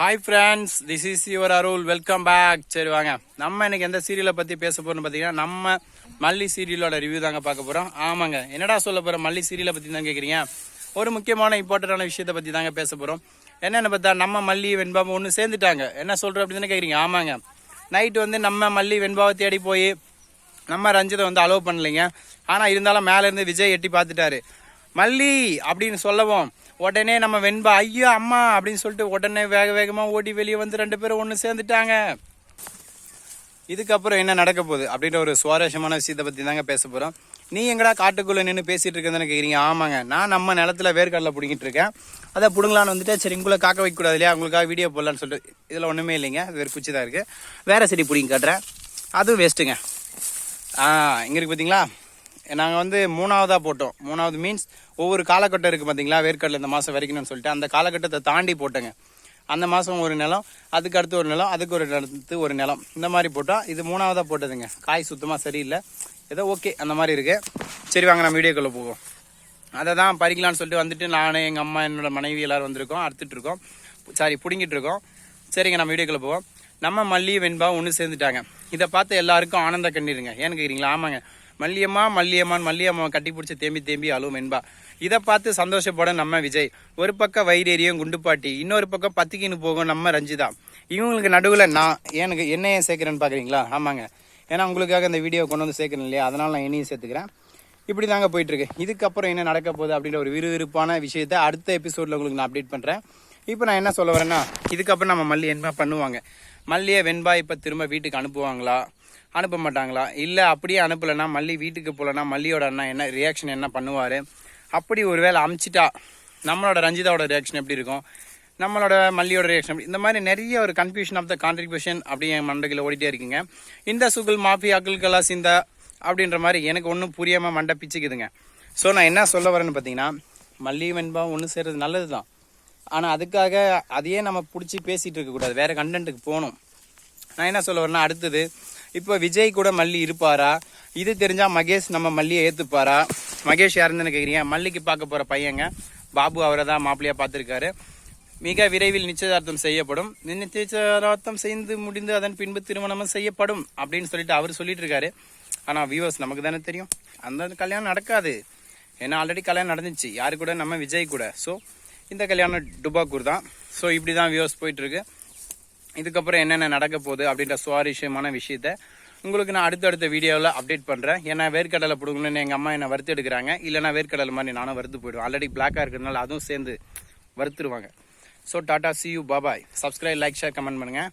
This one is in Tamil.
Hi friends, this is your Arul. Welcome back. சரி வாங்க, நம்ம இன்னைக்கு எந்த சீரியலை பற்றி பேச போகிறோம்னு பார்த்தீங்கன்னா நம்ம மல்லி சீரியலோட ரிவ்யூ தாங்க பார்க்க போகிறோம். ஆமாங்க, என்னடா சொல்ல போகிறோம், மல்லி சீரியலை பற்றி தான் கேட்குறீங்க. ஒரு முக்கியமான இம்பார்ட்டண்டான விஷயத்தை பற்றி தாங்க பேச போகிறோம். என்னென்னு பார்த்தா நம்ம மல்லி வெண்பாவை ஒன்று சேர்ந்துட்டாங்க. என்ன சொல்கிறோம் அப்படின்னு தானே கேட்குறீங்க. ஆமாங்க, நைட்டு வந்து நம்ம மல்லி வெண்பாவை தேடி போய் நம்ம ரஞ்சிதை வந்து அலோவ் பண்ணலைங்க. ஆனால் இருந்தாலும் மேலேருந்து விஜய் எட்டி பார்த்துட்டாரு. மல்லி அப்படின்னு சொல்லவும் உடனே நம்ம வெண்பா ஐயோ அம்மா அப்படின்னு சொல்லிட்டு உடனே வேக வேகமாக ஓடி வெளியே வந்து 2 பேரும் ஒன்று சேர்ந்துட்டாங்க. இதுக்கப்புறம் என்ன நடக்க போகுது அப்படின்ற ஒரு சுவாரஸ்யமான விஷயத்தை பற்றி தாங்க பேச போகிறோம். நீ எங்கடா காட்டுக்குள்ளே நின்று பேசிகிட்டு இருக்கேன்னு கேட்குறீங்க. ஆமாங்க, நான் நம்ம நிலத்துல வேர்க்கடலை பிடிங்கிட்டு இருக்கேன். அதை பிடுங்கலான்னு வந்துட்டு சரி உங்களை காக்க வைக்கக்கூடாது இல்லையா, உங்களுக்காக வீடியோ போடலான்னு சொல்லிட்டு இதில் ஒன்றுமே இல்லைங்க, அது வேறு குச்சி தான் இருக்குது. வேறு செடி பிடிங்கி காட்டுறேன், அதுவும் வேஸ்ட்டுங்க. இங்கே இருக்குது பார்த்தீங்களா, நாங்கள் வந்து 3ஆவதாக போட்டோம். 3ஆவது மீன்ஸ் ஒவ்வொரு காலகட்டம் இருக்குது பார்த்தீங்களா, வேர்க்கடலை இந்த மாதம் வரைக்கணும்னு சொல்லிட்டு அந்த காலகட்டத்தை தாண்டி போட்டோங்க. அந்த மாதம் ஒரு நிலம், அதுக்கு அடுத்து ஒரு நிலம், அதுக்கு ஒரு நிலம், இந்த மாதிரி போட்டோம். இது 3ஆவதாக போட்டதுங்க. காய் சுத்தமாக சரியில்லை, ஏதோ ஓகே அந்த மாதிரி இருக்குது. சரி வாங்க நம்ம வீடியோக்குள்ளே போவோம். அதை தான் பறிக்கலான்னு சொல்லிட்டு வந்துட்டு நான் எங்கள் அம்மா என்னோட மனைவி எல்லோரும் வந்திருக்கோம், அறுத்துட்ருக்கோம், பிடுங்கிட்டு இருக்கோம். சரிங்க நம்ம வீடியோக்குள்ளே போவோம். நம்ம மல்லி வெண்பா ஒன்று சேர்ந்துட்டாங்க. இதை பார்த்து எல்லாருக்கும் ஆனந்த கண்ணீருங்க. ஏன்னு கேட்குறீங்களா. ஆமாங்க, மல்லியம்மான்னு மல்லியம்மா கட்டி பிடிச்சி தேம்பி அழுவும் வெண்பா. இதை பார்த்து சந்தோஷப்பட நம்ம விஜய். ஒரு பக்கம் வைரேரியும் குண்டுப்பாட்டி, இன்னொரு பக்கம் பத்திக்கின்னு போகும் நம்ம ரஞ்சிதா. இவங்களுக்கு நடுவில் நான் என்னையே சேர்க்குறேன்னு பார்க்குறீங்களா. ஆமாங்க, ஏன்னா உங்களுக்காக இந்த வீடியோ கொண்டு வந்து சேர்க்குறேன் இல்லையா, அதனால் நான் என்னையும் சேர்த்துக்கிறேன். இப்படி தாங்க போயிட்டுருக்கு. இதுக்கப்புறம் என்ன நடக்க போகுது அப்படின்ற ஒரு விறுவிறுப்பான விஷயத்தை அடுத்த எபிசோடில் உங்களுக்கு நான் அப்டேட் பண்ணுறேன். இப்போ நான் என்ன சொல்ல வரேன்னா, இதுக்கப்புறம் நம்ம மல்லி என்ன பண்ணுவாங்க, மல்லியை வெண்பா இப்போ திரும்ப வீட்டுக்கு அனுப்புவாங்களா, அனுப்ப மாட்டாங்களா, இல்லை அப்படியே அனுப்பலைன்னா மல்லி வீட்டுக்கு போகலன்னா மல்லியோட அண்ணா என்ன ரியாக்ஷன் என்ன பண்ணுவார், அப்படி ஒரு வேளை அமுச்சிட்டா நம்மளோட ரஞ்சிதாவோட ரியாக்ஷன் எப்படி இருக்கும், நம்மளோட மல்லியோட ரியாக்ஷன் எப்படி, இந்த மாதிரி நிறைய ஒரு கன்ஃபியூஷன் ஆஃப் த கான்ட்ரிபியூஷன் அப்படியே என் மண்டையில் ஓடிட்டே இருக்குங்க. இந்த சுகுல் மாஃபியாக்கள் கலா சிந்தா அப்படின்ற மாதிரி எனக்கு ஒன்றும் புரியாமல் மண்டை பிச்சுக்குதுங்க. ஸோ நான் என்ன சொல்ல வரேன்னு பார்த்தீங்கன்னா, மல்லி வெண்பா ஒன்று சேர்றது நல்லது தான். ஆனால் அதுக்காக அதையே நம்ம பிடிச்சி பேசிகிட்டு இருக்கக்கூடாது, வேறு கண்டென்ட்டுக்கு போகணும். நான் என்ன சொல்ல வரேன்னா, அடுத்தது இப்போ விஜய் கூட மல்லி இருப்பாரா, இது தெரிஞ்சால் மகேஷ் நம்ம மல்லியை ஏற்றுப்பாரா. மகேஷ் யாருன்னு கேட்குறீங்க, மல்லிக்கு பார்க்க போகிற பையங்க பாபு, அவரை தான் மாப்பிள்ளையாக பார்த்துருக்காரு. மிக விரைவில் நிச்சயதார்த்தம் செய்யப்படும், நிச்சயதார்த்தம் செய்து முடிந்து அதன் பின்பு திருமணமும் செய்யப்படும் அப்படின்னு சொல்லிட்டு அவர் சொல்லிட்டு இருக்காரு. ஆனால் வியூவர்ஸ் நமக்கு தானே தெரியும் அந்த கல்யாணம் நடக்காது. ஏன்னா ஆல்ரெடி கல்யாணம் நடந்துச்சு, யாரு கூட, நம்ம விஜய் கூட. ஸோ இந்த கல்யாணம் டுபாக்கூர் தான். ஸோ இப்படி தான் வியூவர்ஸ் போயிட்டுருக்கு. இதுக்கப்புறம் என்னென்ன நடக்க போகுது அப்படின்ற சுவாரஸ்யமான விஷயத்த உங்களுக்கு நான் அடுத்தடுத்த வீடியோவில் அப்டேட் பண்ணுறேன். ஏன்னா வேர்க்கடலை பிடுங்கணுன்னு எங்கள் அம்மா என்னை வறுத்து எடுக்கிறாங்க, இல்லைனா வேர்க்கடலை மாதிரி நானும் வறுத்து போயிடுவேன். ஆல்ரெடி பிளாக்காக இருக்கிறதுனால அதுவும் சேர்ந்து வறுத்துருவாங்க. So ta-ta, see you, bye bye. Subscribe, like, share, comment பண்ணுங்கள்.